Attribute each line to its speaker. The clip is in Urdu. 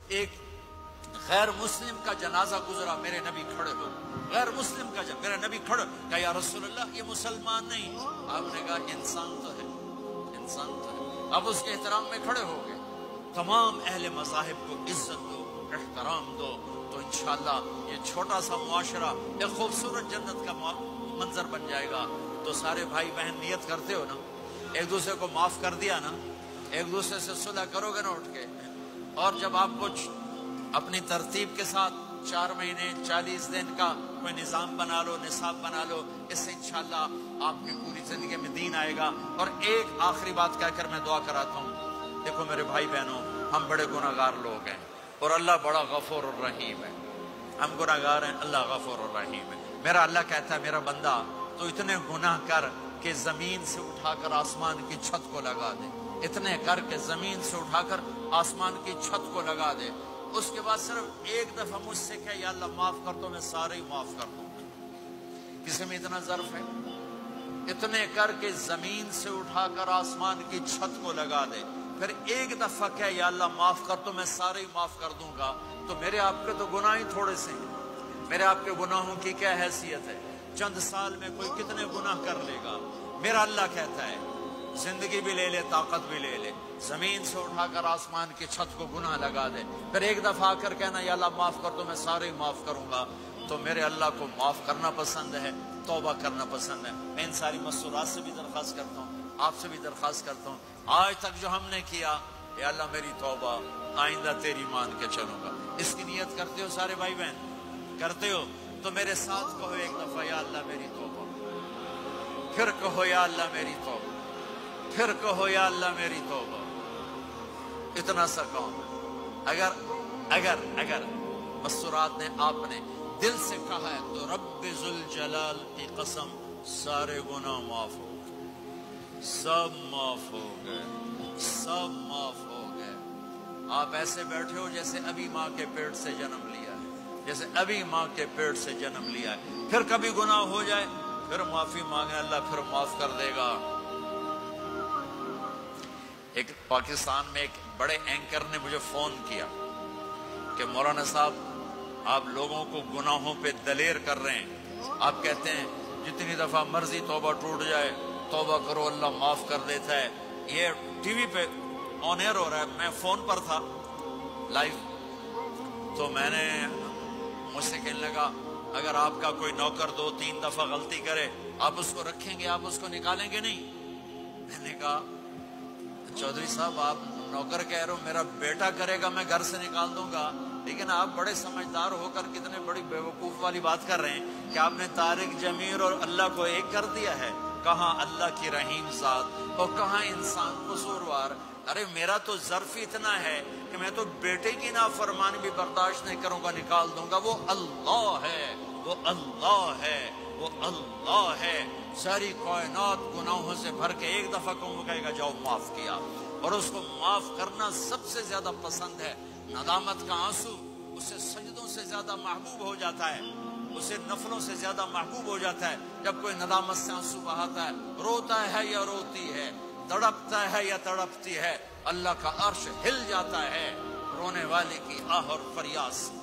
Speaker 1: ایک غیر مسلم کا جنازہ گزرا، میرے نبی کھڑے ہو، غیر مسلم کا میرے نبی کھڑے، کہا یا رسول اللہ یہ مسلمان نہیں، آپ نے کہا انسان تو ہے، انسان تو ہے، اب اس کے احترام میں کھڑے ہو گئے۔ تمام اہل مذاہب کو عزت دو، احترام دو، تو انشاءاللہ یہ چھوٹا سا معاشرہ ایک خوبصورت جنت کا منظر بن جائے گا۔ تو سارے بھائی بہن نیت کرتے ہو نا، ایک دوسرے کو معاف کر دیا نا، ایک دوسرے سے صلح کرو گے نا اٹھ کے، اور جب آپ کچھ اپنی ترتیب کے ساتھ 4 مہینے 40 دن کا کوئی نظام بنا لو، نصاب بنا لو، اس سے انشاءاللہ آپ کی پوری زندگی میں دین آئے گا۔ اور ایک آخری بات کہہ کر میں دعا کراتا ہوں، دیکھو میرے بھائی بہنوں، ہم بڑے گناہ گار لوگ ہیں اور اللہ بڑا غفور الرحیم ہے، ہم گناہ گار ہیں، اللہ غفور الرحیم ہے۔ میرا اللہ کہتا ہے میرا بندہ تو اتنے گناہ کر کہ زمین سے اٹھا کر آسمان کی چھت کو لگا دے، اتنے کر کے زمین سے اٹھا کر آسمان کی چھت کو لگا دے، اس کے بعد صرف ایک دفعہ مجھ سے کہ یا اللہ معاف کر دو، میں سارے ہی معاف کر دوں۔ کسی میں اتنا ظرف ہے؟ اتنے کر کے زمین سے اٹھا کر آسمان کی چھت کو لگا دے، پھر ایک دفعہ کہ یا اللہ معاف کر دو، میں سارے ہی معاف کر دوں گا۔ تو میرے آپ کے تو گناہ ہی تھوڑے سے ہیں، میرے آپ کے گناہوں کی کیا حیثیت ہے؟ چند سال میں کوئی کتنے گناہ کر لے گا۔ میرا اللہ کہتا ہے زندگی بھی لے لے، طاقت بھی لے لے، زمین سے اٹھا کر آسمان کی چھت کو گناہ لگا دے، پھر ایک دفعہ آ کر کہنا یا اللہ معاف کر دو، میں سارے معاف کروں گا۔ تو میرے اللہ کو معاف کرنا پسند ہے، توبہ کرنا پسند ہے۔ میں ان ساری مسورات سے بھی درخواست کرتا ہوں، آپ سے بھی درخواست کرتا ہوں، آج تک جو ہم نے کیا، یا اللہ میری توبہ، آئندہ تیری مان کے چلوں گا۔ اس کی نیت کرتے ہو سارے بھائی بہن؟ کرتے ہو تو میرے ساتھ کہو ایک دفعہ یا اللہ میری توبہ، پھر کہو یا اللہ میری توبہ، پھر کہو یا اللہ میری توبہ۔ اتنا سا کہو۔ اگر مسورات نے آپ نے دل سے کہا ہے تو رب ذوالجلال کی قسم سارے گناہ معاف ہو گئے، سب معاف ہو گئے، سب معاف ہو گئے۔ آپ ایسے بیٹھے ہو جیسے ابھی ماں کے پیٹ سے جنم لیا ہے، جیسے ابھی ماں کے پیٹ سے جنم لیا ہے۔ پھر کبھی گناہ ہو جائے پھر معافی مانگے، اللہ پھر معاف کر دے گا۔ ایک پاکستان میں ایک بڑے اینکر نے مجھے فون کیا کہ مولانا صاحب آپ لوگوں کو گناہوں پہ دلیر کر رہے ہیں، آپ کہتے ہیں جتنی دفعہ مرضی توبہ ٹوٹ جائے توبہ کرو اللہ معاف کر دیتا ہے۔ یہ ٹی وی پہ آن ایئر ہو رہا ہے، میں فون پر تھا لائیو، تو میں نے مجھ سے کہنے لگا اگر آپ کا کوئی نوکر 2-3 دفعہ غلطی کرے آپ اس کو رکھیں گے، آپ اس کو نکالیں گے نہیں؟ میں نے کہا چودھری صاحب آپ نوکر کہہ رہے ہو، میرا بیٹا کرے گا میں گھر سے نکال دوں گا، لیکن آپ بڑے سمجھدار ہو کر کتنے بڑی بیوقوف والی بات کر رہے ہیں کہ آپ نے طارق جمیل اور اللہ کو ایک کر دیا ہے۔ کہاں اللہ کی رحیم ذات اور کہاں انسان قصوروار۔ ارے میرا تو ظرف اتنا ہے کہ میں تو بیٹے کی نافرمانی بھی برداشت نہیں کروں گا، نکال دوں گا۔ وہ اللہ ہے، وہ اللہ ہے، وہ اللہ ہے۔ ساری کائنات گناہوں سے بھر کے ایک دفعہ کو کہے گا جاؤ معاف کیا، اور اس کو معاف کرنا سب سے زیادہ پسند ہے۔ ندامت کا آنسو اسے سجدوں سے زیادہ محبوب ہو جاتا ہے، اسے نفلوں سے زیادہ محبوب ہو جاتا ہے۔ جب کوئی ندامت سے آنسو بہاتا ہے، روتا ہے یا روتی ہے، تڑپتا ہے یا تڑپتی ہے، اللہ کا عرش ہل جاتا ہے رونے والے کی آہ اور فریاد سے۔